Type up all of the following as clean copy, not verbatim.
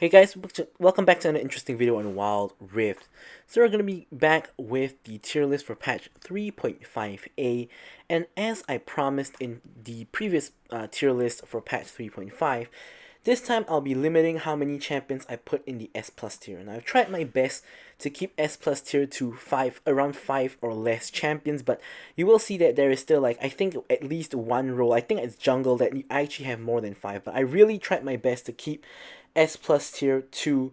Hey guys, welcome back to another interesting video on Wild Rift. So we're going to be back with the tier list for patch 3.5a, and as I promised in the previous tier list for patch 3.5, this time I'll be limiting how many champions I put in the S plus tier, and I've tried my best to keep S plus tier to around 5 or less champions, but you will see that there is still I think at least one role, I think it's jungle, that you actually have more than 5, but I really tried my best to keep S plus tier to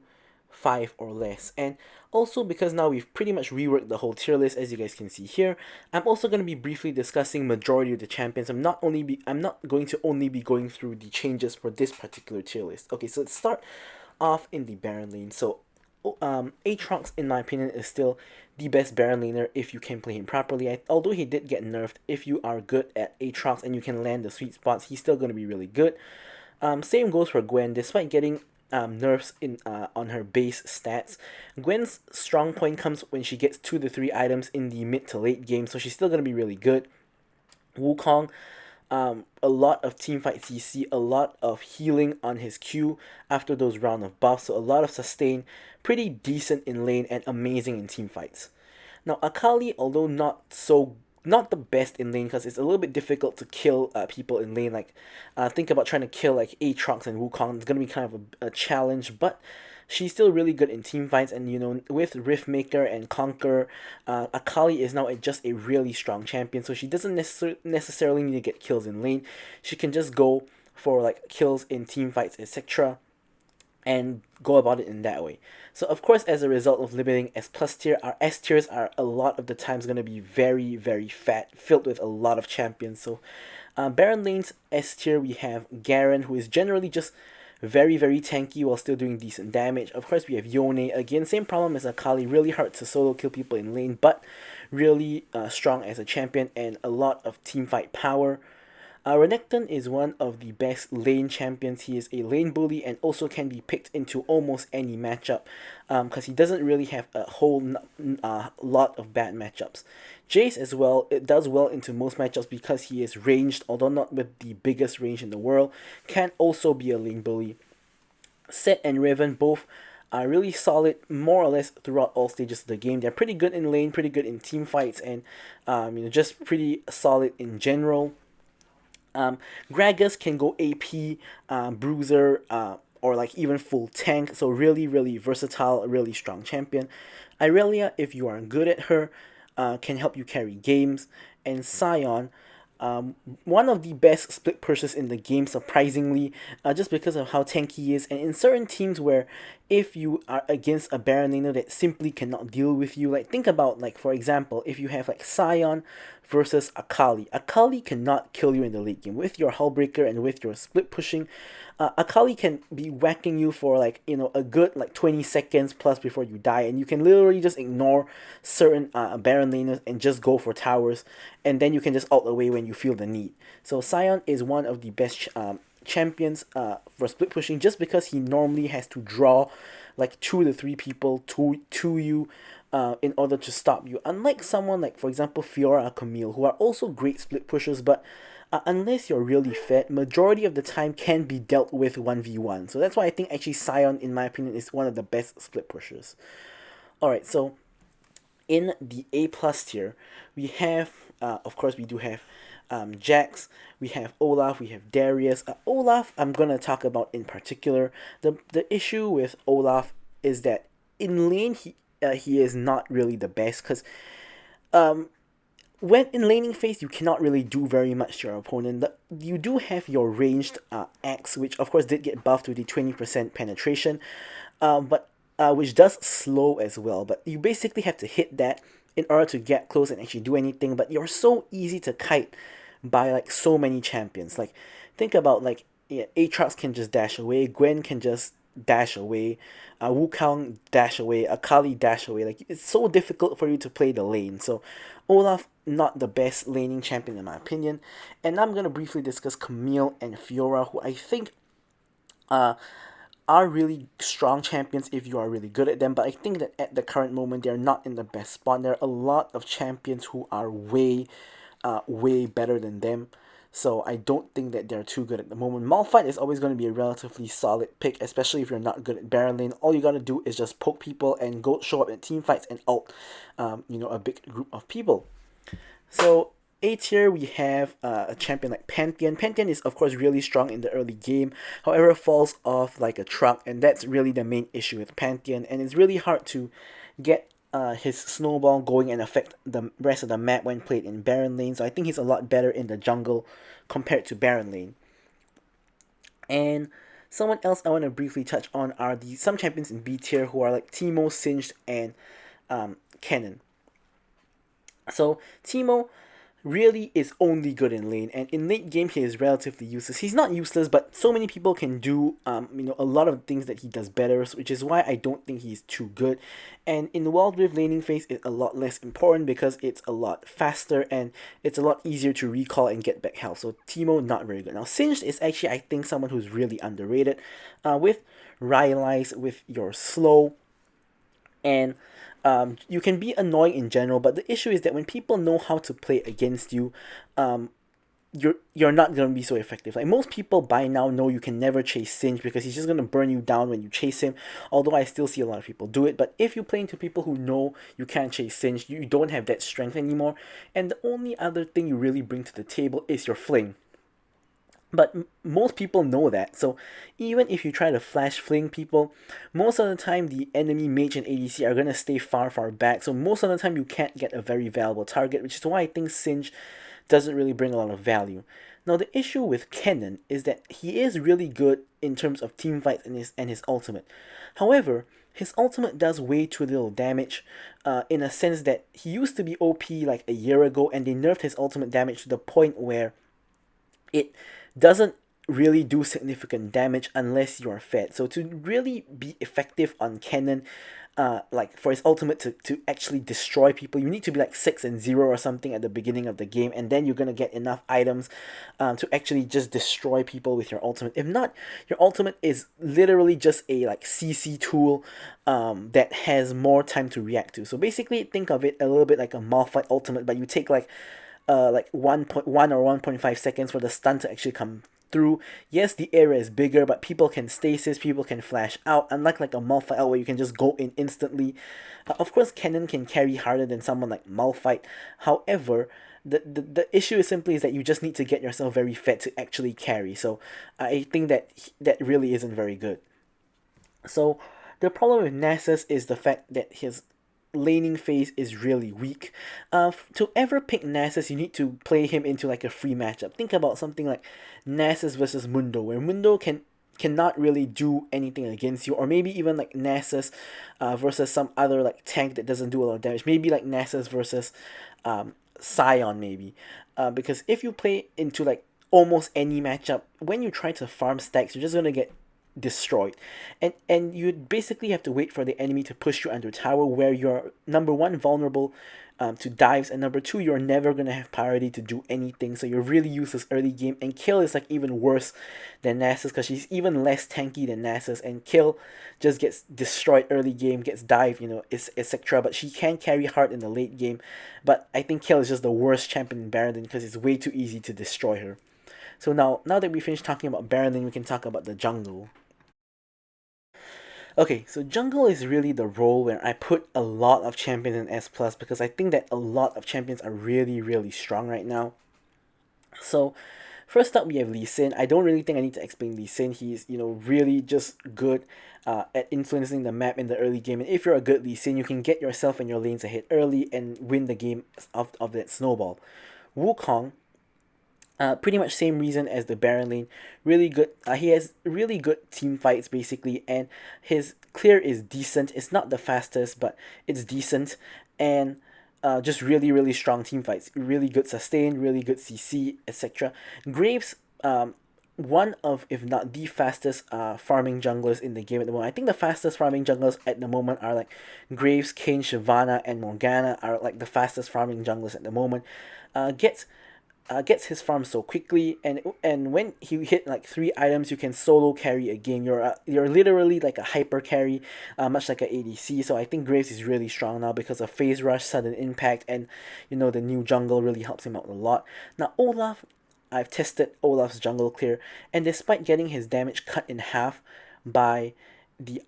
5 or less. And also because now we've pretty much reworked the whole tier list, as you guys can see here, I'm also going to be briefly discussing majority of the champions. I'm not going to only be going through the changes for this particular tier list. Okay, so let's start off in the Baron lane. So Aatrox, in my opinion, is still the best Baron laner if you can play him properly. Although he did get nerfed, if you are good at Aatrox and you can land the sweet spots, he's still going to be really good. Same goes for Gwen. Despite getting nerfs on her base stats, Gwen's strong point comes when she gets 2 to 3 items in the mid to late game, so she's still going to be really good. Wukong, a lot of teamfight CC, a lot of healing on his Q after those round of buffs, so a lot of sustain, pretty decent in lane and amazing in teamfights. Now Akali, although not the best in lane, because it's a little bit difficult to kill people in lane. Think about trying to kill Aatrox and Wukong. It's gonna be kind of a challenge, but she's still really good in team fights. And with Riftmaker and Conquer, Akali is now just a really strong champion. So she doesn't necessarily need to get kills in lane. She can just go for kills in team fights, etc., and go about it in that way. So of course, as a result of limiting S plus tier, our S tiers are a lot of the times going to be very, very fat, filled with a lot of champions. So Baron lane's S tier, we have Garen, who is generally just very, very tanky while still doing decent damage. Of course, we have Yone, again, same problem as Akali, really hard to solo kill people in lane, but really strong as a champion and a lot of teamfight power. Renekton is one of the best lane champions. He is a lane bully and also can be picked into almost any matchup because he doesn't really have a whole lot of bad matchups. Jace as well, it does well into most matchups because he is ranged, although not with the biggest range in the world, can also be a lane bully. Set and Riven both are really solid more or less throughout all stages of the game. They're pretty good in lane, pretty good in team fights, and just pretty solid in general. Gragas can go AP, Bruiser, or even full tank, so really, really versatile, really strong champion. Irelia, if you are good at her, can help you carry games. And Sion, one of the best split pushers in the game, surprisingly, just because of how tanky he is. And in certain teams where if you are against a Baron laner that simply cannot deal with you, think about, for example, if you have Sion versus Akali. Akali cannot kill you in the late game. With your Hullbreaker and with your split pushing, Akali can be whacking you for a good 20 seconds plus before you die, and you can literally just ignore certain Baron laners and just go for towers, and then you can just ult away when you feel the need. So Sion is one of the best champions for split pushing, just because he normally has to draw 2 to 3 people to you in order to stop you. Unlike someone for example, Fiora or Camille, who are also great split pushers, but unless you're really fed, majority of the time can be dealt with 1v1. So that's why I think actually Sion, in my opinion, is one of the best split pushers. Alright, so in the A plus tier, we have, of course, we do have Jax, we have Olaf, we have Darius. Olaf, I'm going to talk about in particular. The issue with Olaf is that in lane, he is not really the best, because when in laning phase, you cannot really do very much to your opponent. You do have your ranged axe, which of course did get buffed with the 20% penetration, but which does slow as well. But you basically have to hit that in order to get close and actually do anything. But you're so easy to kite by so many champions. Think about Aatrox can just dash away, Gwen can just dash away, Wukong dash away, Akali dash away. It's so difficult for you to play the lane. So Olaf, not the best laning champion in my opinion. And now I'm going to briefly discuss Camille and Fiora, who I think are really strong champions if you are really good at them, but I think that at the current moment they're not in the best spot. There are a lot of champions who are way better than them. So I don't think that they're too good at the moment. Malphite is always going to be a relatively solid pick, especially if you're not good at Baron Lane. All you gotta do is just poke people and go show up in team fights and ult, a big group of people. So A tier, we have a champion like Pantheon. Pantheon is of course really strong in the early game, however falls off like a truck, and that's really the main issue with Pantheon. And it's really hard to get his snowball going and affect the rest of the map when played in Baron Lane. So I think he's a lot better in the jungle compared to Baron Lane. And someone else I want to briefly touch on are some champions in B tier who are like Teemo, Singed, and Kennen. So Teemo really is only good in lane, and in late game he is relatively useless. He's not useless, but so many people can do a lot of things that he does better, which is why I don't think he's too good. And in the Wild Rift, laning phase is a lot less important because it's a lot faster and it's a lot easier to recall and get back health. So Teemo not very good. Now Singed is actually, I think, someone who's really underrated. With Rylai's, with your slow, and you can be annoying in general, but the issue is that when people know how to play against you, you're not gonna be so effective. Like most people by now know you can never chase Singe because he's just gonna burn you down when you chase him. Although I still see a lot of people do it, but if you play into people who know you can't chase Singe, you don't have that strength anymore. And the only other thing you really bring to the table is your fling. But most people know that, so even if you try to flash fling people, most of the time the enemy mage and ADC are gonna stay far back, so most of the time you can't get a very valuable target, which is why I think Singe doesn't really bring a lot of value. Now the issue with Kennen is that he is really good in terms of team fights and his ultimate. However, his ultimate does way too little damage, in a sense that he used to be OP like a year ago, and they nerfed his ultimate damage to the point where it doesn't really do significant damage unless you are fed. So to really be effective on Kennen, like for his ultimate to actually destroy people, you need to be like 6-0 or something at the beginning of the game, and then you're gonna get enough items to actually just destroy people with your ultimate. If not, your ultimate is literally just a like CC tool that has more time to react to. So basically think of it a little bit like a Malphite ultimate, but you take like 1.1 or 1.5 seconds for the stun to actually come through. Yes, the area is bigger, but people can stasis, people can flash out, unlike like a Malphite where you can just go in instantly. Of course, Kennen can carry harder than someone like Malphite. However, the issue is simply is that you just need to get yourself very fed to actually carry. So I think that really isn't very good. So the problem with Nasus is the fact that his laning phase is really weak. To ever pick Nasus, you need to play him into like a free matchup. Think about something like Nasus versus Mundo, where Mundo cannot really do anything against you, or maybe even like Nasus versus some other like tank that doesn't do a lot of damage. Maybe like Nasus versus Scion, maybe. Because if you play into like almost any matchup, when you try to farm stacks, you're just gonna get destroyed, and you basically have to wait for the enemy to push you under tower, where you're number one vulnerable to dives, and number two, you're never gonna have priority to do anything, so you're really useless early game. And Kill is like even worse than Nasus because she's even less tanky than Nasus, and Kill just gets destroyed early game, gets dive, etc. But she can carry hard in the late game. But I think Kill is just the worst champion in Baron because it's way too easy to destroy her. So now that we finished talking about Baron, we can talk about the jungle. Okay, so jungle is really the role where I put a lot of champions in S plus because I think that a lot of champions are really strong right now. So first up we have Lee Sin. I don't really think I need to explain Lee Sin. He's really just good at influencing the map in the early game. And if you're a good Lee Sin, you can get yourself and your lanes ahead early and win the game of that snowball. Wukong, pretty much same reason as the Baron lane. Really good. He has really good team fights basically, and his clear is decent. It's not the fastest, but it's decent, and just really strong team fights. Really good sustain, really good CC, etc. Graves, one of, if not the fastest farming junglers in the game at the moment. I think the fastest farming junglers at the moment are like Graves, Kayn, Shyvana, and Morgana are like the fastest farming junglers at the moment. Gets his farm so quickly, and when he hit like 3 items, you can solo carry a game. You're literally like a hyper carry, much like a ADC. So I think Graves is really strong now because of phase rush, sudden impact, and the new jungle really helps him out a lot. Now Olaf, I've tested Olaf's jungle clear, and despite getting his damage cut in half by the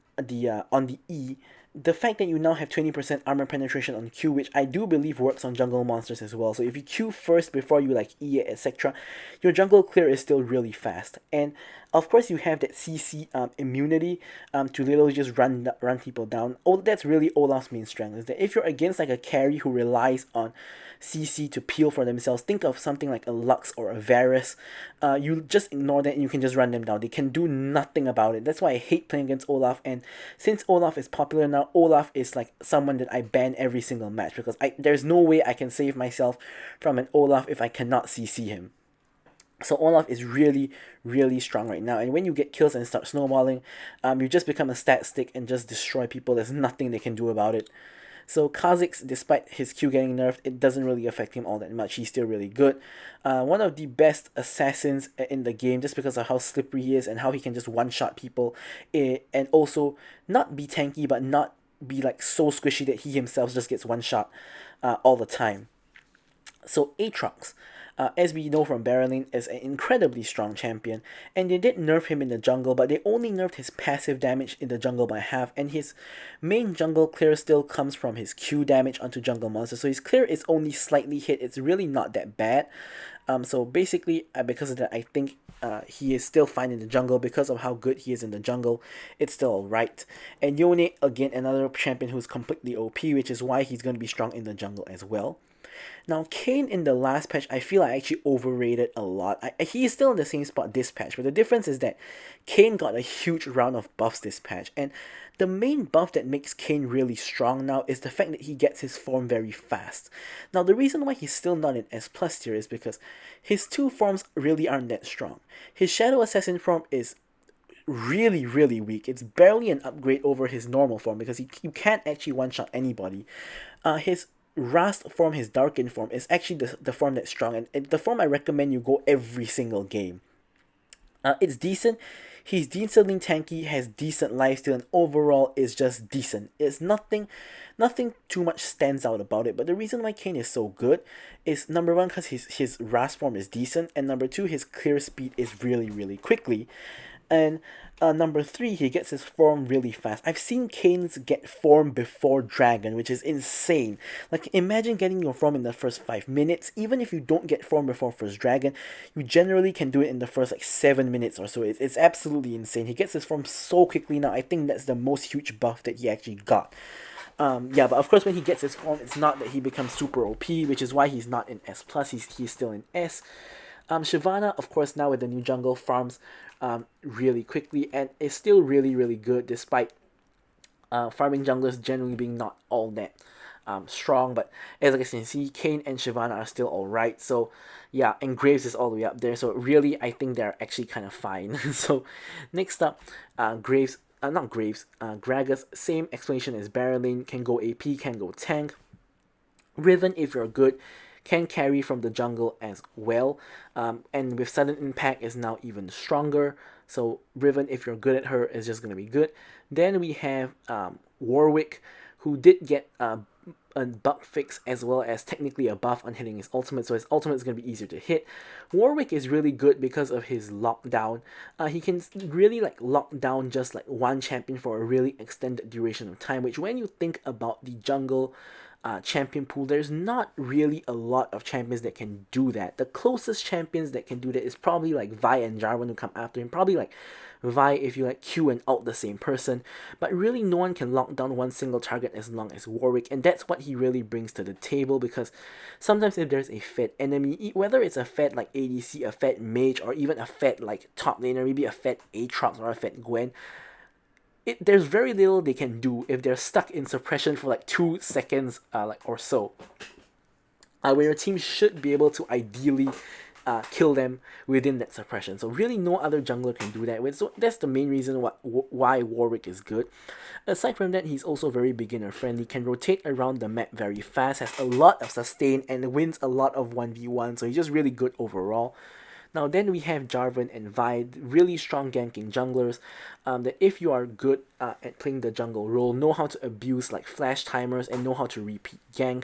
on the E, the fact that you now have 20% armor penetration on Q, which I do believe works on jungle monsters as well. So if you Q first before you like E it, etc., your jungle clear is still really fast. And of course you have that CC immunity to literally just run people down. Oh, that's really Olaf's main strength, is that if you're against like a carry who relies on CC to peel for themselves, think of something like a Lux or a Varus. You just ignore that and you can just run them down. They can do nothing about it. That's why I hate playing against Olaf. And since Olaf is popular now, Olaf is like someone that I ban every single match, because there's no way I can save myself from an Olaf if I cannot CC him. So Olaf is really, really strong right now. And when you get kills and start snowballing, you just become a stat stick and just destroy people. There's nothing they can do about it. So Kha'Zix, despite his Q getting nerfed, it doesn't really affect him all that much. He's still really good. One of the best assassins in the game, just because of how slippery he is and how he can just one-shot people, and also not be tanky but not be like so squishy that he himself just gets one shot all the time. So Aatrox, as we know from Barreling, is an incredibly strong champion, and they did nerf him in the jungle, but they only nerfed his passive damage in the jungle by half, and his main jungle clear still comes from his Q damage onto jungle monsters, so his clear is only slightly hit. It's really not that bad. So basically, because of that, I think he is still fine in the jungle. Because of how good he is in the jungle, it's still alright. And Yone, again, another champion who's completely OP, which is why he's going to be strong in the jungle as well. Now, Kayn in the last patch, I feel I actually overrated a lot. He is still in the same spot this patch, but the difference is that Kayn got a huge round of buffs this patch, and the main buff that makes Kayn really strong now is the fact that he gets his form very fast. Now, the reason why he's still not in S+ tier is because his two forms really aren't that strong. His Shadow Assassin form is really, really weak. It's barely an upgrade over his normal form because you can't actually one-shot anybody. His Rast form, his Darkened form, is actually the form that's strong, and the form I recommend you go every single game. It's decent. He's decently tanky, has decent lifesteal, and overall is just decent. It's nothing too much stands out about it. But the reason why Kayn is so good is, number one, because his Rast form is decent, and number two, his clear speed is really, really quickly. And number three, he gets his form really fast. I've seen Kayn's get form before Dragon, which is insane. Like, imagine getting your form in the first 5 minutes. Even if you don't get form before first Dragon, you generally can do it in the first like 7 minutes or so. It's absolutely insane. He gets his form so quickly now. I think that's the most huge buff that he actually got. Yeah, but of course when he gets his form, it's not that he becomes super OP, which is why he's not in S+, he's still in S. Shyvana, of course, now with the new jungle, farms really quickly and is still really, really good despite farming junglers generally being not all that strong. But as I can see, Kayn and Shyvana are still alright. So yeah, and Graves is all the way up there. So really, I think they're actually kind of fine. So next up, Graves, Gragas, same explanation as Barreling, can go AP, can go tank. Riven, if you're good, can carry from the jungle as well, and with sudden impact is now even stronger. So Riven, if you're good at her, is just gonna be good. Then we have Warwick, who did get a bug fix as well as technically a buff on hitting his ultimate, so his ultimate is going to be easier to hit. Warwick is really good because of his lockdown. He can really like lock down just like one champion for a really extended duration of time, which when you think about the jungle champion pool, there's not really a lot of champions that can do that. The closest champions that can do that is probably like Vi and Jarvan who come after him, probably like Vi if you like Q and ult the same person, but really no one can lock down one single target as long as Warwick, and that's what he really brings to the table. Because sometimes if there's a fed enemy, whether it's a fed like ADC, a fed mage, or even a fed like top laner, maybe a fed Aatrox or a fed Gwen, there's very little they can do if they're stuck in suppression for like 2 seconds or so. Where your team should be able to ideally kill them within that suppression. So really no other jungler can do that. So that's the main reason why Warwick is good. Aside from that, he's also very beginner friendly, can rotate around the map very fast, has a lot of sustain, and wins a lot of 1v1, so he's just really good overall. Now then we have Jarvan and Vi, really strong ganking junglers, that if you are good at playing the jungle role, know how to abuse like flash timers, and know how to repeat gank,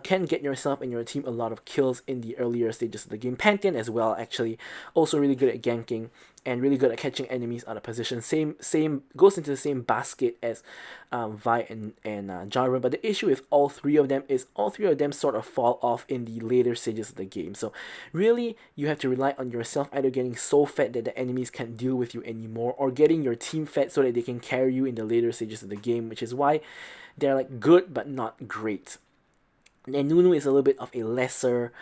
can get yourself and your team a lot of kills in the earlier stages of the game. Pantheon as well, actually, also really good at ganking and really good at catching enemies out of position. Same goes into the same basket as Vi and Jarvan. But the issue with all three of them is all three of them sort of fall off in the later stages of the game. So really, you have to rely on yourself either getting so fed that the enemies can't deal with you anymore, or getting your team fed so that they can carry you in the later stages of the game, which is why they're like good but not great. And Nunu is a little bit of a lesser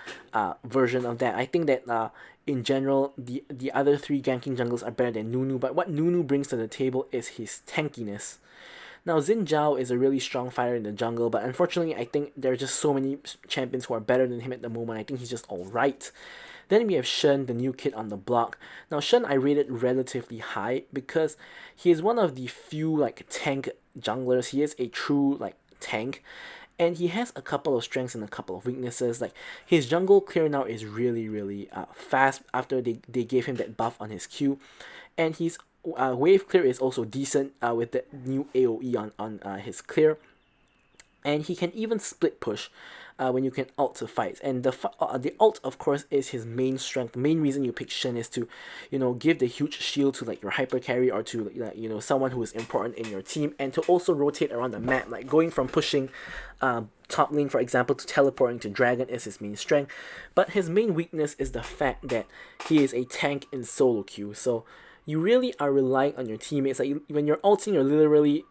version of that. I think that in general, the other three ganking jungles are better than Nunu, but what Nunu brings to the table is his tankiness. Now, Xin Zhao is a really strong fighter in the jungle, but unfortunately, I think there are just so many champions who are better than him at the moment. I think he's just alright. Then we have Shen, the new kid on the block. Now, Shen I rated relatively high because he is one of the few like tank junglers. He is a true like tank, and he has a couple of strengths and a couple of weaknesses. Like his jungle clear now is really fast after they gave him that buff on his Q, and his wave clear is also decent with the new AoE on his clear, and he can even split push when you can ult to fights. And the ult, of course, is his main strength. The main reason you pick Shen is to, give the huge shield to like your hyper carry or to like, someone who is important in your team, and to also rotate around the map, like going from pushing top lane, for example, to teleporting to dragon is his main strength. But his main weakness is the fact that he is a tank in solo queue. So you really are relying on your teammates. Like when you're ulting, you're literally,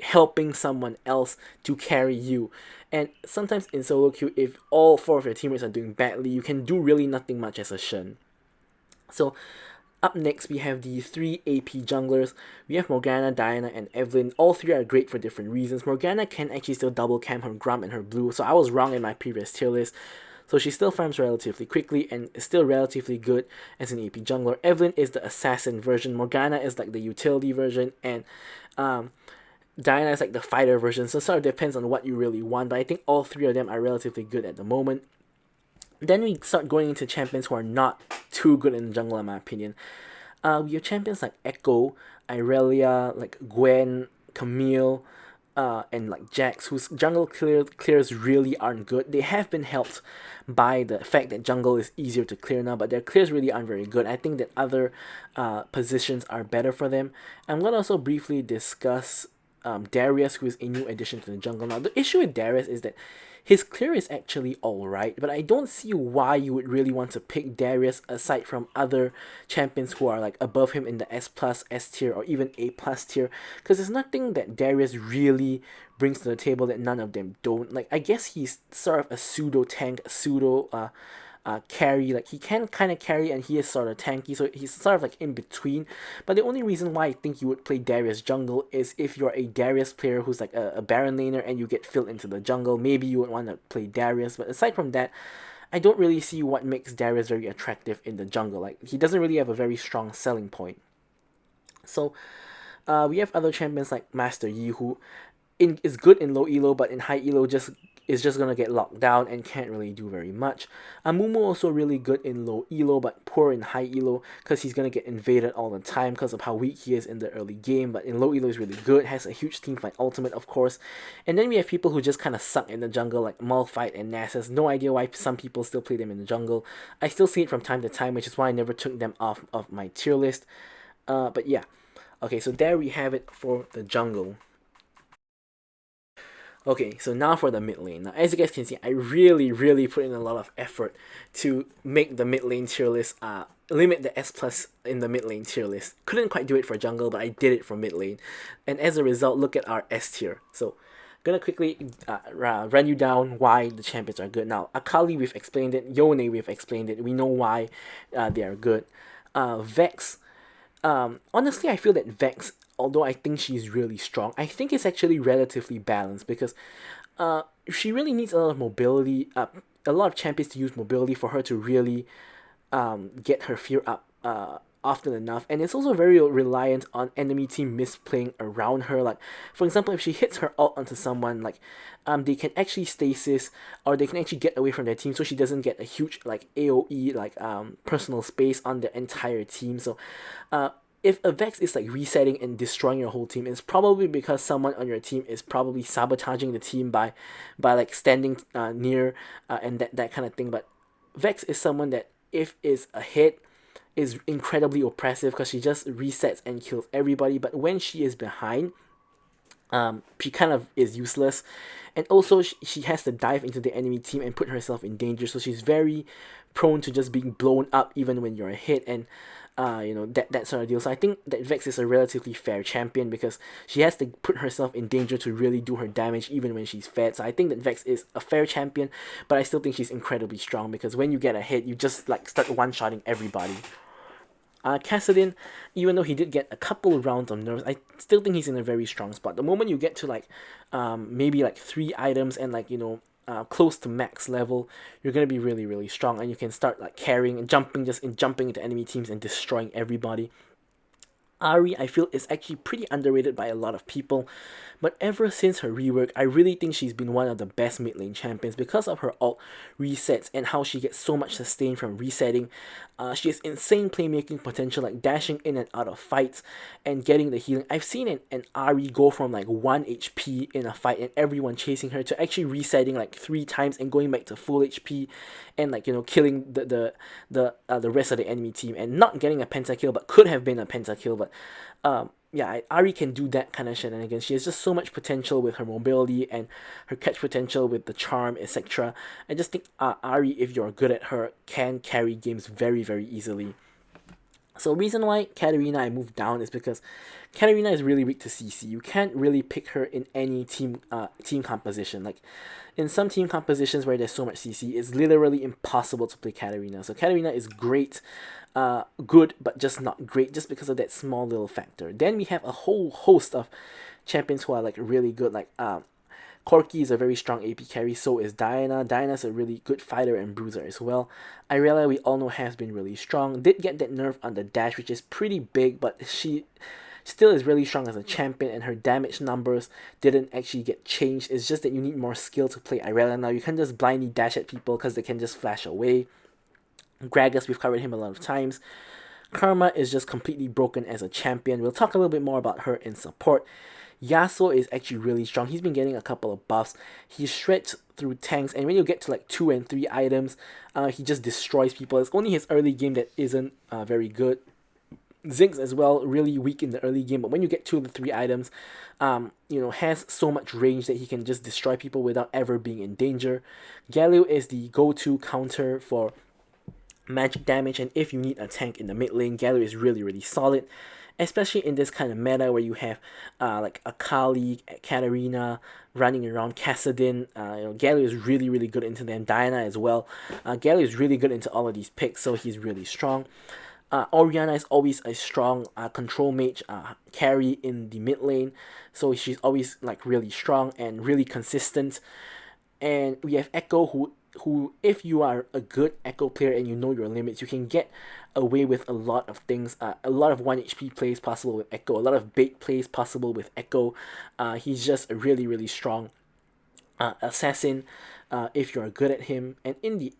helping someone else to carry you. And sometimes in solo queue, if all four of your teammates are doing badly, you can do really nothing much as a Shen. So up next, we have the three AP junglers. We have Morgana, Diana, and Evelynn. All three are great for different reasons. Morgana can actually still double cam her Grum and her Blue, so I was wrong in my previous tier list. So she still farms relatively quickly and is still relatively good as an AP jungler. Evelynn is the assassin version. Morgana is like the utility version, and Diana is like the fighter version, so it sort of depends on what you really want, but I think all three of them are relatively good at the moment. Then we start going into champions who are not too good in the jungle, in my opinion. We have champions like Echo, Irelia, like Gwen, Camille, and like Jax, whose jungle clears really aren't good. They have been helped by the fact that jungle is easier to clear now, but their clears really aren't very good. I think that other positions are better for them. I'm going to also briefly discuss Darius, who is a new addition to the jungle. Now, the issue with Darius is that his clear is actually alright, but I don't see why you would really want to pick Darius aside from other champions who are like above him in the S+, S tier, or even A+ tier, because there's nothing that Darius really brings to the table that none of them don't. Like, I guess he's sort of a pseudo tank, pseudo carry. Like, he can kind of carry and he is sort of tanky, so he's sort of like in between. But the only reason why I think you would play Darius jungle is if you're a Darius player who's like a Baron laner and you get filled into the jungle. Maybe you would want to play Darius, but aside from that, I don't really see what makes Darius very attractive in the jungle. Like, he doesn't really have a very strong selling point. So we have other champions like Master Yi, who is good in low elo, but in high elo is just gonna get locked down and can't really do very much. Amumu also really good in low elo, but poor in high elo because he's gonna get invaded all the time because of how weak he is in the early game. But in low elo is really good, has a huge teamfight ultimate, of course. And then we have people who just kind of suck in the jungle, like Malphite and Nasus. No idea why some people still play them in the jungle. I still see it from time to time, which is why I never took them off of my tier list. But yeah. Okay, so there we have it for the jungle. Okay, so now for the mid lane. Now, as you guys can see, I really put in a lot of effort to make the mid lane tier list, limit the S plus in the mid lane tier list. Couldn't quite do it for jungle, but I did it for mid lane. And as a result, look at our S tier. So, gonna quickly run you down why the champions are good. Now, Akali, we've explained it. Yone, we've explained it. We know why they are good. Vex, honestly, I feel that Vex, although I think she's really strong, I think it's actually relatively balanced because she really needs a lot of mobility, a lot of champions to use mobility for her to really get her fear up often enough. And it's also very reliant on enemy team misplaying around her. Like, for example, if she hits her ult onto someone, like they can actually stasis, or they can actually get away from their team so she doesn't get a huge like AoE, like personal space on the entire team. So if a Vex is like resetting and destroying your whole team, it's probably because someone on your team is probably sabotaging the team by like standing near and that kind of thing. But Vex is someone that if is a hit is incredibly oppressive because she just resets and kills everybody. But when she is behind, she kind of is useless, and also she has to dive into the enemy team and put herself in danger. So she's very prone to just being blown up even when you're a hit, and that sort of deal. So I think that Vex is a relatively fair champion because she has to put herself in danger to really do her damage even when she's fed. So I think that Vex is a fair champion, but I still think she's incredibly strong because when you get a hit, you just like start one-shotting everybody. Kassadin, even though he did get a couple of rounds of nerfs, I still think he's in a very strong spot. The moment you get to like maybe like 3 items and like close to max level, you're gonna be really really strong, and you can start like carrying and jumping into enemy teams and destroying everybody. Ari, I feel, is actually pretty underrated by a lot of people, but ever since her rework, I really think she's been one of the best mid lane champions because of her ult resets and how she gets so much sustain from resetting. She has insane playmaking potential, like dashing in and out of fights and getting the healing. I've seen an Ari go from like 1 HP in a fight and everyone chasing her to actually resetting like 3 times and going back to full HP and like killing the rest of the enemy team and not getting a pentakill, but could have been a pentakill. But yeah, Ari can do that kind of shenanigans. She has just so much potential with her mobility and her catch potential with the charm, etc. I just think Ari, if you're good at her, can carry games very, very easily. So reason why Katarina I moved down is because Katarina is really weak to CC. You can't really pick her in any team composition. Like in some team compositions where there's so much CC, it's literally impossible to play Katarina. So Katarina is great, good, but just not great just because of that small little factor. Then we have a whole host of champions who are like really good, like Corki is a very strong AP carry, so is Diana. Diana's a really good fighter and bruiser as well. Irelia, we all know, has been really strong. Did get that nerf on the dash, which is pretty big, but she still is really strong as a champion, and her damage numbers didn't actually get changed. It's just that you need more skill to play Irelia now. You can't just blindly dash at people because they can just flash away. Gragas, we've covered him a lot of times. Karma is just completely broken as a champion. We'll talk a little bit more about her in support. Yasuo is actually really strong. He's been getting a couple of buffs. He shreds through tanks, and when you get to like 2 and 3 items, he just destroys people. It's only his early game that isn't very good. Ziggs as well, really weak in the early game, but when you get 2 to 3 items, has so much range that he can just destroy people without ever being in danger. Galio is the go-to counter for magic damage, and if you need a tank in the mid lane, Galio is really really solid, especially in this kind of meta where you have like Akali, Katarina running around, Kassadin. Galio is really really good into them, Diana as well. Galio is really good into all of these picks, so he's really strong. Orianna is always a strong control mage carry in the mid lane, so she's always like really strong and really consistent. And we have Echo, who if you are a good Echo player and you know your limits, you can get away with a lot of things. A lot of 1 HP plays possible with Echo, a lot of bait plays possible with Echo. He's just a really really strong assassin if you're good at him. And in the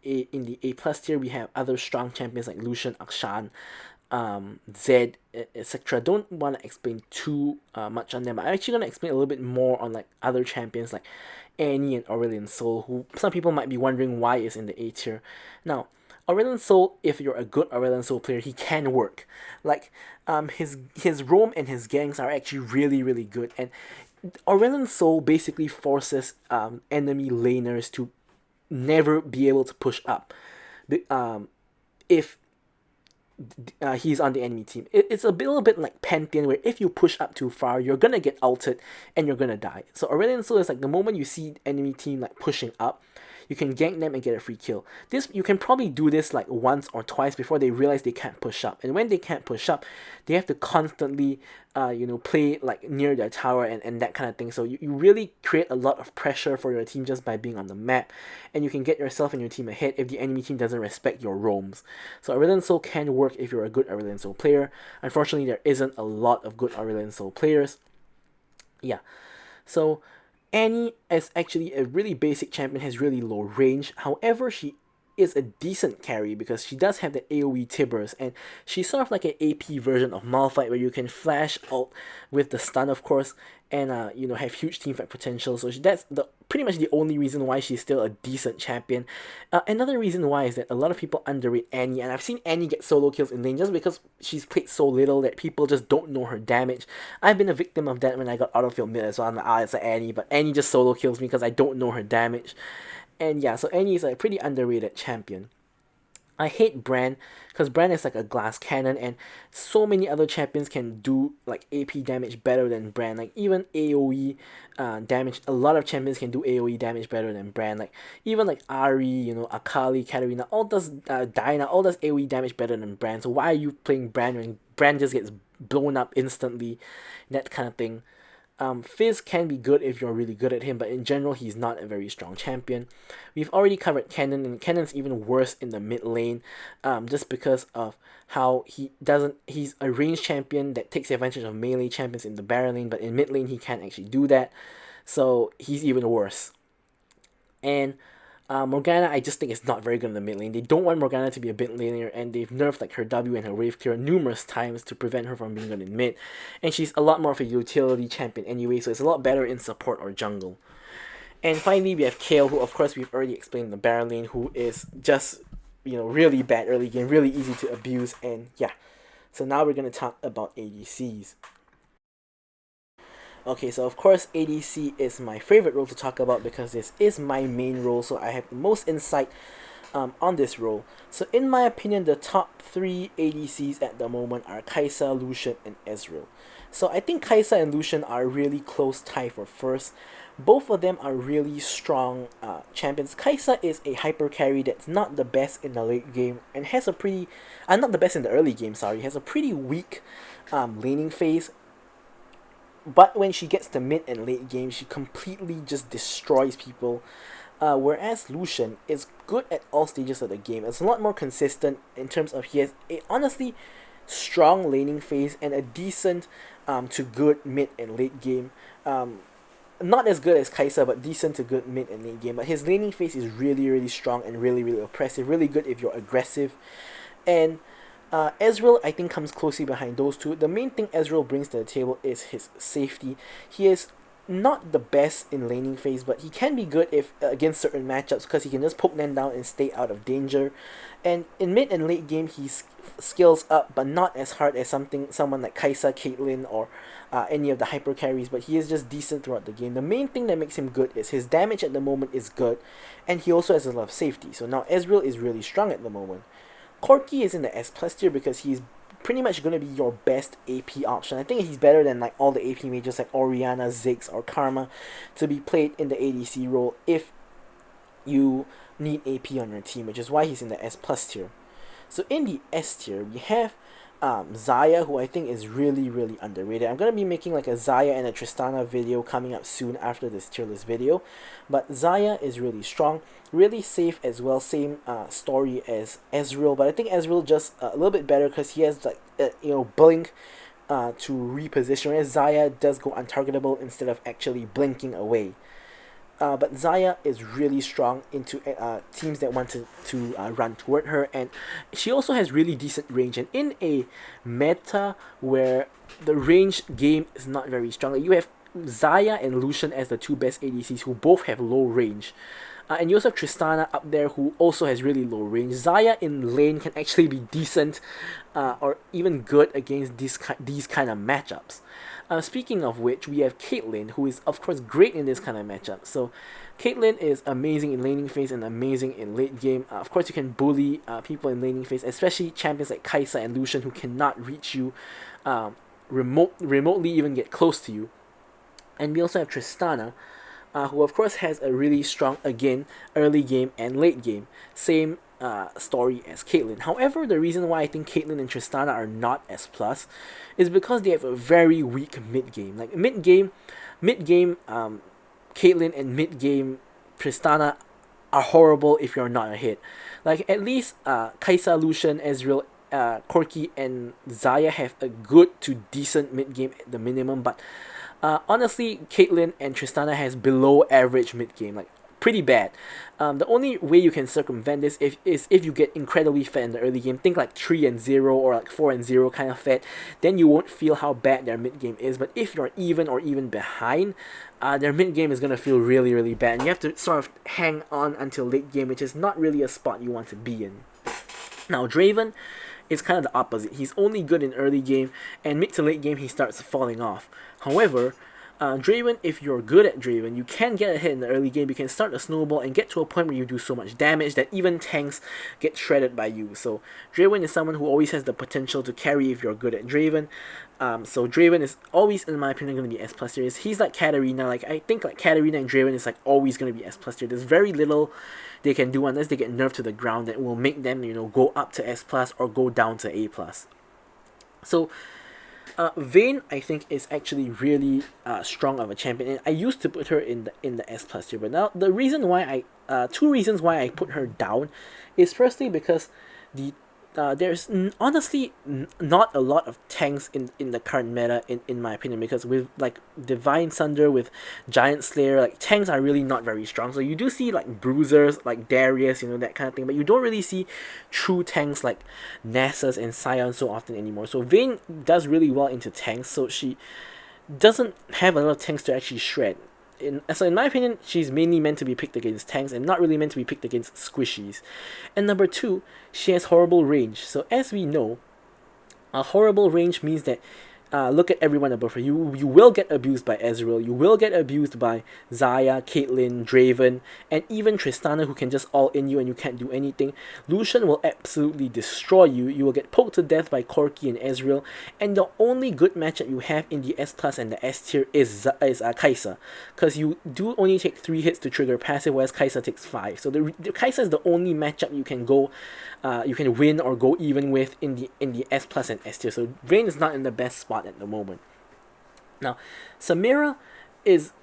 A plus tier, we have other strong champions like Lucian, Akshan, Zed, etc. Don't want to explain too much on them. I'm actually going to explain a little bit more on like other champions like Annie and Aurelion Sol, who some people might be wondering why is in the A tier. Now, Aurelion Sol, if you're a good Aurelion Sol player, he can work. Like his roam and his gangs are actually really really good, and Aurelion Sol basically forces enemy laners to never be able to push up. If he's on the enemy team. It's a little bit like Pantheon, where if you push up too far, you're gonna get ulted and you're gonna die. So Aurelion Sol is like the moment you see enemy team like pushing up, you can gank them and get a free kill. You can probably do this like once or twice before they realize they can't push up. And when they can't push up, they have to constantly play like near their tower and that kind of thing. So you really create a lot of pressure for your team just by being on the map, and you can get yourself and your team ahead if the enemy team doesn't respect your roams. So Aurelion Sol can work if you're a good Aurelion Sol player. Unfortunately, there isn't a lot of good Aurelion Sol players. Yeah, so Annie is actually a really basic champion, has really low range. However, she is a decent carry because she does have the AoE Tibbers, and she's sort of like an AP version of Malphite where you can flash out with the stun, of course, and have huge teamfight potential. So that's the pretty much the only reason why she's still a decent champion. Another reason why is that a lot of people underrate Annie, and I've seen Annie get solo kills in lane just because she's played so little that people just don't know her damage. I've been a victim of that when I got autofill mid as well. I'm like, it's like Annie, but Annie just solo kills me because I don't know her damage. And yeah, so Annie is a pretty underrated champion. I hate Bran because Bran is like a glass cannon, and so many other champions can do like AP damage better than Bran. Like even AoE damage, a lot of champions can do AoE damage better than Bran. Like even like Ahri, Akali, Katarina, all does Diana, all does AoE damage better than Bran. So why are you playing Bran when Bran just gets blown up instantly? That kind of thing. Fizz can be good if you're really good at him, but in general, he's not a very strong champion. We've already covered Kennen, and Kennen's even worse in the mid lane, just because of how he's a range champion that takes advantage of melee champions in the Baron lane, but in mid lane, he can't actually do that, so he's even worse. And Morgana, I just think is not very good in the mid lane. They don't want Morgana to be a mid laner, and they've nerfed like her W and her wave clear numerous times to prevent her from being good in mid. And she's a lot more of a utility champion anyway, so it's a lot better in support or jungle. And finally, we have Kayle, who of course we've already explained in the Baron lane, who is just really bad early game, really easy to abuse, and yeah. So now we're gonna talk about ADCs. Okay, so of course ADC is my favorite role to talk about because this is my main role, so I have the most insight on this role. So in my opinion, the top 3 ADCs at the moment are Kai'Sa, Lucian, and Ezreal. So I think Kai'Sa and Lucian are a really close tie for first. Both of them are really strong champions. Kai'Sa is a hyper carry that's not the best in the late game and has a pretty, not the best in the early game, sorry, has a pretty weak laning phase. But when she gets to mid and late game, she completely just destroys people. Whereas Lucian is good at all stages of the game. It's a lot more consistent in terms of he has a honestly strong laning phase and a decent to good mid and late game. Not as good as Kai'Sa, but decent to good mid and late game. But his laning phase is really, really strong and really, really oppressive. Really good if you're aggressive. And Ezreal, I think, comes closely behind those two. The main thing Ezreal brings to the table is his safety. He is not the best in laning phase, but he can be good if against certain matchups because he can just poke them down and stay out of danger. And in mid and late game, he skills up, but not as hard as someone like Kai'Sa, Caitlyn, or any of the hyper carries. But he is just decent throughout the game. The main thing that makes him good is his damage at the moment is good, and he also has a lot of safety. So now Ezreal is really strong at the moment. Corki is in the S plus tier because he's pretty much going to be your best AP option. I think he's better than like all the AP mages like Orianna, Ziggs, or Karma to be played in the ADC role if you need AP on your team, which is why he's in the S plus tier. So in the S tier, we have Xayah, who I think is really, really underrated. I'm going to be making like a Xayah and a Tristana video coming up soon after this tier list video. But Xayah is really strong, really safe as well, same story as Ezreal. But I think Ezreal just a little bit better because he has like, blink to reposition, whereas Xayah does go untargetable instead of actually blinking away. But Xayah is really strong into teams that want to run toward her, and she also has really decent range. And in a meta where the range game is not very strong, like you have Xayah and Lucian as the two best ADCs who both have low range. And you also have Tristana up there who also has really low range. Xayah in lane can actually be decent or even good against these kind of matchups. Speaking of which, we have Caitlyn, who is of course great in this kind of matchup. So Caitlyn is amazing in laning phase and amazing in late game. Of course, you can bully people in laning phase, especially champions like Kai'Sa and Lucian who cannot reach you remotely even get close to you. And we also have Tristana, who of course has a really strong, again, early game and late game. Same story as Caitlyn. However, the reason why I think Caitlyn and Tristana are not S plus is because they have a very weak mid game. Like mid game, Caitlyn and mid game Tristana are horrible if you're not a hit. Like at least Kai'Sa, Lucian, Ezreal, Corki, and Xayah have a good to decent mid game at the minimum, but honestly, Caitlyn and Tristana has below average mid game. Like pretty bad. The only way you can circumvent this is if you get incredibly fed in the early game. Think like 3-0 or like 4-0 kind of fed. Then you won't feel how bad their mid game is. But if you're even or even behind, their mid game is gonna feel really really bad. And you have to sort of hang on until late game, which is not really a spot you want to be in. Now Draven is kind of the opposite. He's only good in early game, and mid to late game he starts falling off. However, Draven, if you're good at Draven, you can get ahead in the early game. You can start a snowball and get to a point where you do so much damage that even tanks get shredded by you. So Draven is someone who always has the potential to carry if you're good at Draven. So Draven is always, in my opinion, going to be S plus tier. He's like Katarina. Like I think like Katarina and Draven is like always going to be S plus tier. There's very little they can do unless they get nerfed to the ground that will make them, you know, go up to S plus or go down to A plus. So Vayne, I think, is actually really strong of a champion, and I used to put her in the S plus tier. But now the reason why two reasons why I put her down is firstly because there's honestly not a lot of tanks in the current meta in my opinion, because with like Divine Sunder, with Giant Slayer, like tanks are really not very strong. So you do see like bruisers like Darius, you know, that kind of thing, but you don't really see true tanks like Nasus and Sion so often anymore. So Vayne does really well into tanks, so she doesn't have a lot of tanks to actually shred. So in my opinion, she's mainly meant to be picked against tanks and not really meant to be picked against squishies. And number two, she has horrible range. So as we know, a horrible range means that look at everyone above her. You will get abused by Ezreal. You will get abused by Xayah, Caitlyn, Draven, and even Tristana, who can just all in you and you can't do anything. Lucian will absolutely destroy you. You will get poked to death by Corki and Ezreal. And the only good matchup you have in the S plus and the S tier is Kai'Sa, because you do only take 3 hits to trigger passive, whereas Kai'Sa takes 5. So the Kai'Sa is the only matchup you can go, you can win or go even with in the S plus and S tier. So Vayne is not in the best spot at the moment. Now, Samira is,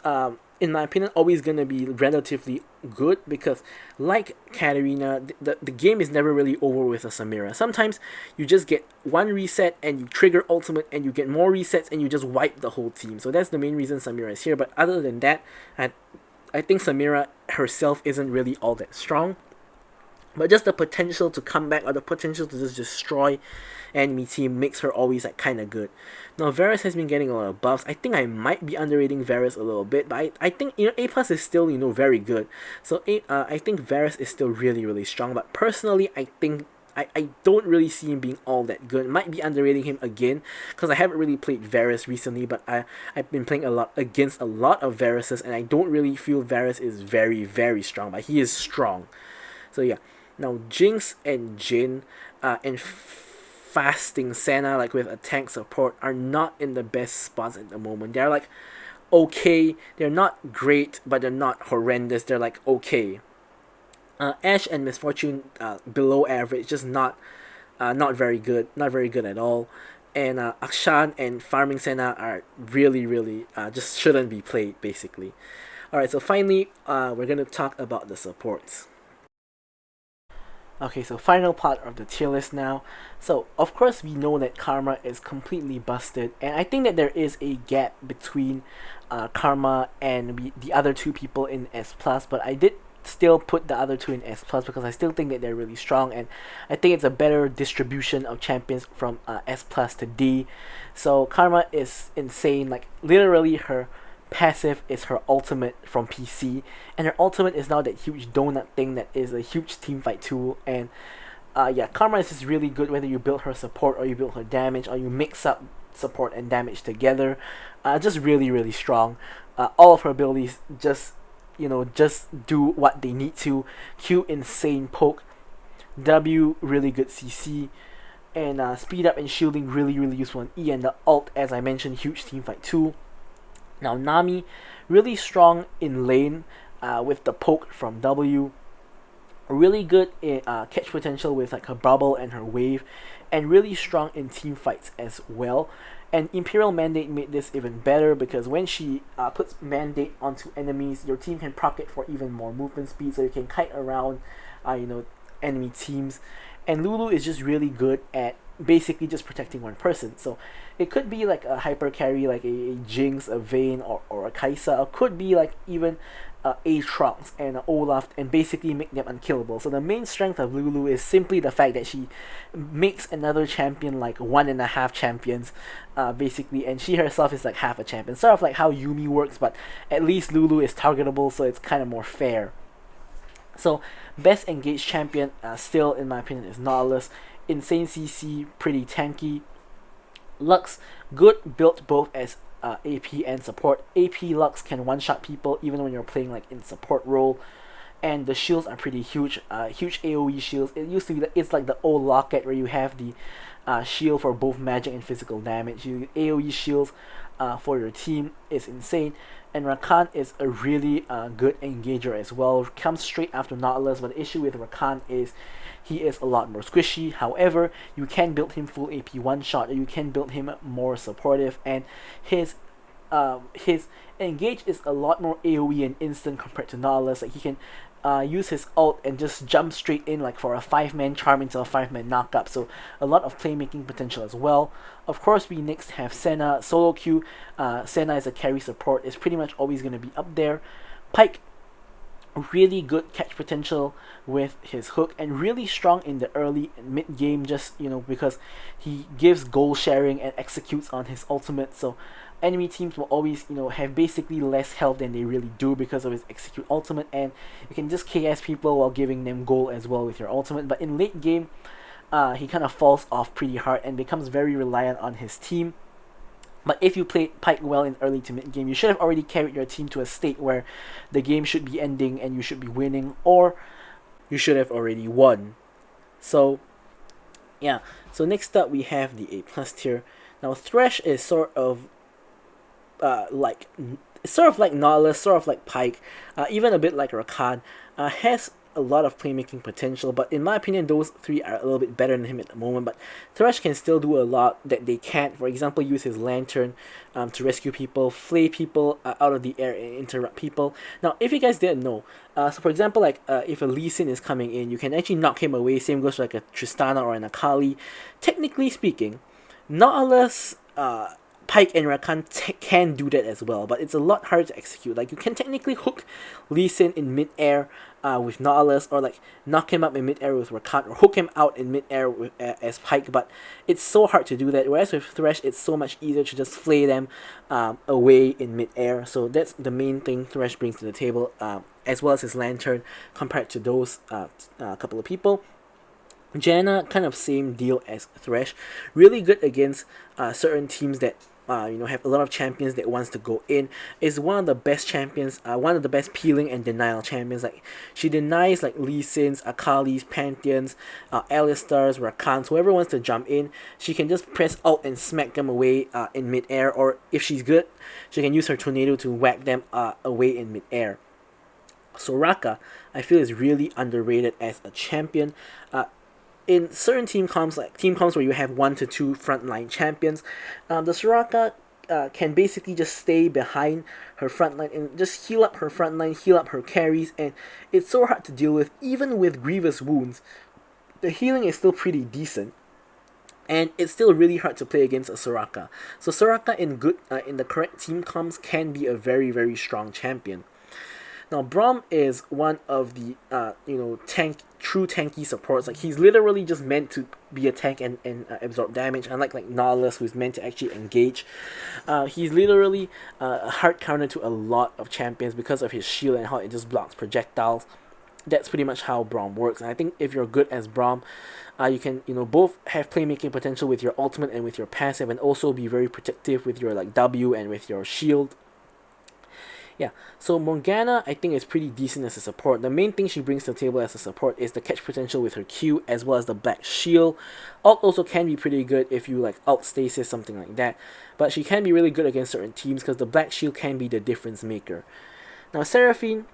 in my opinion, always going to be relatively good, because like Katarina, the game is never really over with a Samira. Sometimes you just get one reset and you trigger ultimate and you get more resets and you just wipe the whole team. So that's the main reason Samira is here. But other than that, I think Samira herself isn't really all that strong. But just the potential to come back or the potential to just destroy enemy team makes her always like kind of good. Now Varus has been getting a lot of buffs. I think I might be underrating Varus a little bit, but I think, you know, A plus is still, you know, very good. So I think Varus is still really really strong. But personally, I think I don't really see him being all that good. Might be underrating him again because I haven't really played Varus recently, but I've been playing a lot against a lot of Varuses, and I don't really feel Varus is very very strong, but he is strong. So yeah. Now Jinx and Jhin and fasting Senna, like with a tank support, are not in the best spots at the moment. They're like okay, they're not great, but they're not horrendous. They're like okay. Ashe and Misfortune below average, just not very good, not very good at all. And Akshan and farming Senna are really really just shouldn't be played basically. Alright, so finally we're gonna talk about the supports. Okay, so final part of the tier list now. So, of course, we know that Karma is completely busted, and I think that there is a gap between Karma and the other two people in S+, but I did still put the other two in S+, because I still think that they're really strong, and I think it's a better distribution of champions from S+ to D. So, Karma is insane. Like, literally, her passive is her ultimate from PC, and her ultimate is now that huge donut thing that is a huge teamfight tool. And yeah, Karma is just really good whether you build her support or you build her damage or you mix up support and damage together. Just really really strong. All of her abilities just, you know, just do what they need to. Q, insane poke. W, really good CC. And speed up and shielding, really really useful on E. And the ult, as I mentioned, huge teamfight tool. Now Nami, really strong in lane with the poke from W. Really good in catch potential with like her bubble and her wave, and really strong in team fights as well. And Imperial Mandate made this even better, because when she puts Mandate onto enemies, your team can proc it for even more movement speed, so you can kite around you know, enemy teams. And Lulu is just really good at basically just protecting one person. So it could be like a hyper carry, like a Jinx, a Vayne, or a Kai'Sa, or could be like even Aatrox and Olaf and basically make them unkillable. So the main strength of Lulu is simply the fact that she makes another champion like 1.5 champions, basically, and she herself is like half a champion. Sort of like how Yumi works, but at least Lulu is targetable, so it's kind of more fair. So best engaged champion, still in my opinion, is Nautilus. Insane CC, pretty tanky. Lux, good, built both as AP and support. AP Lux can one-shot people even when you're playing like in support role, and the shields are pretty huge. Huge AOE shields. It used to be it's like the old Locket where you have the shield for both magic and physical damage. You AOE shields for your team is insane. And Rakan is a really good engager as well. Comes straight after Nautilus, but the issue with Rakan is he is a lot more squishy. However, you can build him full AP one shot, or you can build him more supportive, and his engage is a lot more AOE and instant compared to Nautilus. Like he can use his ult and just jump straight in like for a 5-man charm into a 5-man knockup. So a lot of playmaking potential as well. Of course, we next have Senna. SoloQ. Senna is a carry support. Is pretty much always going to be up there. Pyke, really good catch potential with his hook, and really strong in the early and mid game, just because he gives goal sharing and executes on his ultimate. So enemy teams will always have basically less health than they really do because of his execute ultimate, and you can just KS people while giving them goal as well with your ultimate. But in late game, he kind of falls off pretty hard and becomes very reliant on his team. But if you played Pyke well in early to mid game, you should have already carried your team to a state where the game should be ending and you should be winning, or you should have already won. So yeah, so next up we have the A+ tier. Now Thresh is sort of like Nautilus, sort of like Pyke, even a bit like Rakan. Has a lot of playmaking potential, but in my opinion, those three are a little bit better than him at the moment. But Thresh can still do a lot that they can't. For example, use his lantern to rescue people, flay people out of the air, and interrupt people. Now, if you guys didn't know, so for example, like if a Lee Sin is coming in, you can actually knock him away. Same goes for like a Tristana or an Akali. Technically speaking, Nautilus, Pyke and Rakan can do that as well, but it's a lot harder to execute. Like you can technically hook Lee Sin in mid-air with Nautilus, or like knock him up in mid-air with Rakan, or hook him out in mid-air with, as Pyke, but it's so hard to do that. Whereas with Thresh, it's so much easier to just flay them away in mid-air. So that's the main thing Thresh brings to the table, as well as his lantern compared to those couple of people. Janna, kind of same deal as Thresh. Really good against certain teams that have a lot of champions that wants to go in. Is one of the best champions, one of the best peeling and denial champions. Like she denies like Lee Sin's, Akali's, Pantheons, Alistars, Rakans, whoever wants to jump in. She can just press alt and smack them away in mid-air, or if she's good, she can use her tornado to whack them away in mid-air. Soraka, I feel, is really underrated as a champion. In certain team comps, like team comps where you have 1 to 2 frontline champions, the Soraka can basically just stay behind her frontline and just heal up her frontline, heal up her carries, and it's so hard to deal with. Even with grievous wounds, the healing is still pretty decent, and it's still really hard to play against a Soraka. So Soraka in the correct team comps can be a very, very strong champion. Now Braum is one of the true tanky supports. Like he's literally just meant to be a tank and absorb damage, unlike like Nautilus, who's meant to actually engage. He's literally a hard counter to a lot of champions because of his shield and how it just blocks projectiles. That's pretty much how Braum works, and I think if you're good as Braum, you can both have playmaking potential with your ultimate and with your passive, and also be very protective with your like W and with your shield. Yeah, so Morgana, I think, is pretty decent as a support. The main thing she brings to the table as a support is the catch potential with her Q, as well as the Black Shield. Ult also can be pretty good if you like Ult Stasis, something like that. But she can be really good against certain teams because the Black Shield can be the difference maker. Now Seraphine,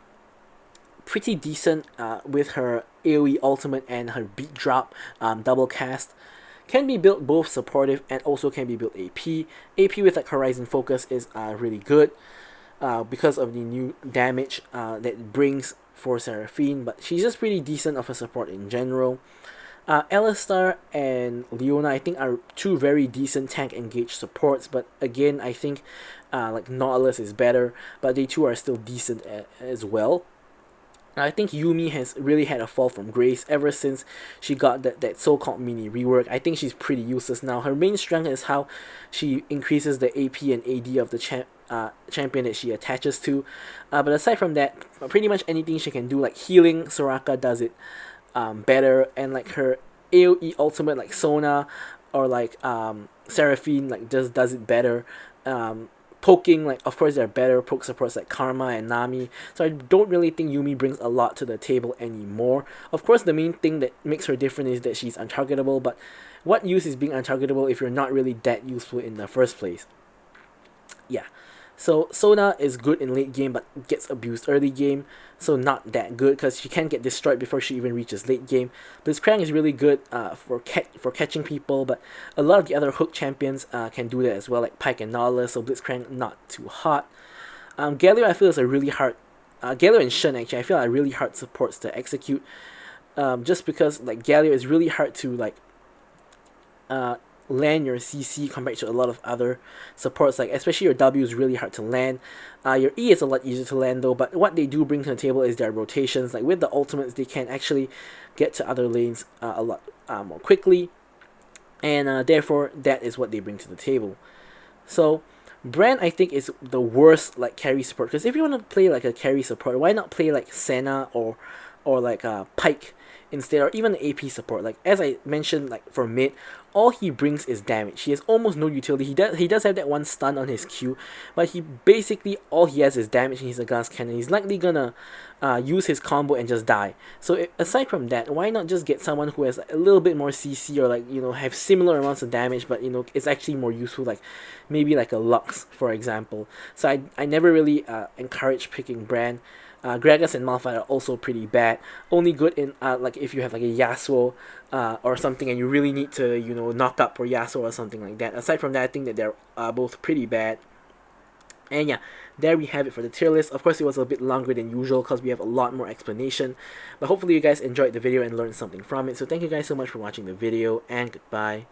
pretty decent with her AoE ultimate and her beat drop double cast. Can be built both supportive and also can be built AP. AP with like Horizon Focus is really good. Because of the new damage that it brings for Seraphine, but she's just pretty decent of a support in general. Alistar and Leona, I think, are two very decent tank engaged supports, but again, I think like Nautilus is better, but they two are still decent as well. I think Yumi has really had a fall from grace ever since she got that so-called mini rework. I think she's pretty useless now. Her main strength is how she increases the AP and AD of the champion that she attaches to. But aside from that, pretty much anything she can do, like healing, Soraka does it better, and like her AoE ultimate like Sona or like Seraphine like just does it better. Poking, like of course there are better poke supports like Karma and Nami, so I don't really think Yumi brings a lot to the table anymore. Of course the main thing that makes her different is that she's untargetable, but what use is being untargetable if you're not really that useful in the first place? Yeah. So Sona is good in late game but gets abused early game, so not that good because she can get destroyed before she even reaches late game. Blitzcrank is really good for catching people, but a lot of the other hook champions can do that as well, like Pyke and Nautilus, so Blitzcrank not too hot. Galio I feel is a really hard, Galio and Shen actually I feel are really hard supports to execute, just because like Galio is really hard to like land your CC compared to a lot of other supports, like especially your W is really hard to land. Your E is a lot easier to land though, but what they do bring to the table is their rotations. Like with the ultimates they can actually get to other lanes a lot more quickly, and therefore that is what they bring to the table. So Brand I think is the worst like carry support, because if you want to play like a carry support, why not play like Senna or like Pyke instead, or even the AP support. Like as I mentioned, like for mid, all he brings is damage. He has almost no utility. He does have that one stun on his Q, but he basically all he has is damage and he's a glass cannon. He's likely gonna use his combo and just die. So aside from that, why not just get someone who has a little bit more CC, or like have similar amounts of damage, but it's actually more useful, like maybe like a Lux for example. So I never really encourage picking Brand. Gragas and Malphite are also pretty bad. Only good in like if you have like a Yasuo or something and you really need to knock up for Yasuo or something like that. Aside from that, I think that they're both pretty bad. And yeah, there we have it for the tier list. Of course, it was a bit longer than usual because we have a lot more explanation. But hopefully you guys enjoyed the video and learned something from it. So thank you guys so much for watching the video, and goodbye.